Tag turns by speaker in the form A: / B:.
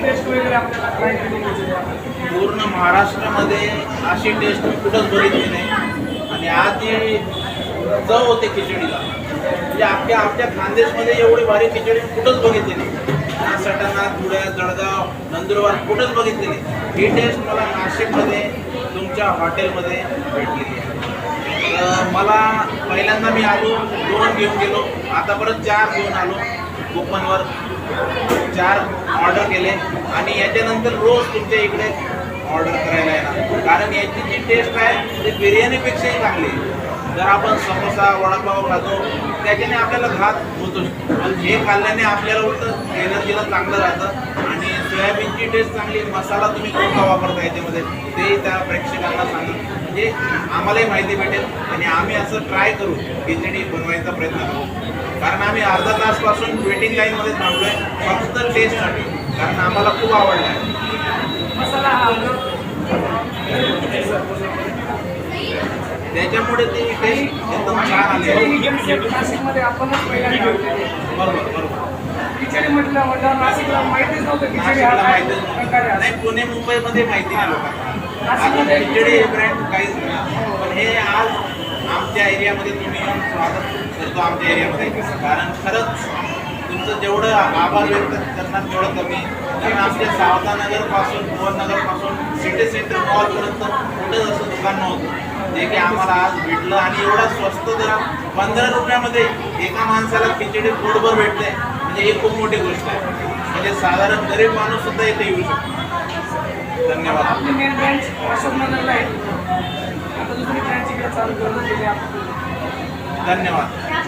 A: Taste वगैरे आपल्याला try केली
B: पूर्ण महाराष्ट्रामध्ये अशी टेस्ट कुठंच बघितली नाही. आणि आज जी चव होते खिचडीला, म्हणजे आपल्या खानदेशमध्ये एवढी भारी खिचडी कुठंच बघितली नाही. सटाणा, धुळे, जळगाव, नंदुरबार कुठंच बघितली नाही. ही टेस्ट मला नाशिकमध्ये तुमच्या हॉटेलमध्ये भेटलेली आहे. तर मला पहिल्यांदा मी आलो 2 घेऊन गेलो, आता परत 4 घेऊन आलो. कुपनवर 4 ऑर्डर केले आणि याच्यानंतर रोज तुमच्या इकडे ऑर्डर करायला येणार. कारण याची जी टेस्ट आहे ती बिर्याणीपेक्षाही चांगली आहे. जर आपण समोसा वडापाव खातो त्याच्याने आपल्याला घात होतो, पण हे खाल्ल्याने आपल्याला उलटं एनर्जीला चांगलं राहतं. आणि सोयाबीनची टेस्ट चांगली, मसाला तुम्ही कोणता वापरता याच्यामध्ये ते त्या प्रेक्षकांना सांगा, म्हणजे आम्हालाही माहिती भेटेल आणि आम्ही असं ट्राय करू, खिचडी बनवायचा प्रयत्न करू. कारण आम्ही अर्धा तासपासून वेटिंग लाईनमध्ये थांबलो आहे फक्त टेस्टसाठी, कारण आम्हाला खूप आवडलं आहे.
A: मसाला हा
B: त्याच्यामुळे ती टेस्ट एकदम छान आली आहे.
A: नाशिकमध्ये आपणच पहिल्यांदा
B: बरोबर बरोबर.
A: खिचडी म्हटलं नाशिकला माहितीच नव्हतं खिचडी हा
B: नाशिकला
A: काय
B: माहितीच
A: प्रकार आहे.
B: नाही, पुणे मुंबईमध्ये माहिती नाही लोकांना. आता खिचडी हे ब्रँड काहीच नाही, पण हे आज आमच्या एरियामध्ये तुम्ही येऊन स्वागत करतो आमच्या एरियामध्ये. कारण खरंच तुमचं जेवढं आभार व्यक्त करणार तेवढं कमी. कारण आमच्या सावधानगरपासून भुवननगरपासून सिटी सेंटर मॉलपर्यंत कुठंच असं दुकान नव्हतं जे की आम्हाला आज भेटलं. आणि एवढा स्वस्त दरा 15 रुपयामध्ये एका माणसाला खिचडी पोटभर भेटते, म्हणजे ही खूप मोठी गोष्ट आहे. म्हणजे साधारण गरीब माणूस सुद्धा इथे येऊ शकतो. धन्यवाद.
A: आपली मेन ब्रँच अशोकनगरला आहे, आता दुसरी ब्रँच इकडे चालू करून दिली आपण.
B: धन्यवाद.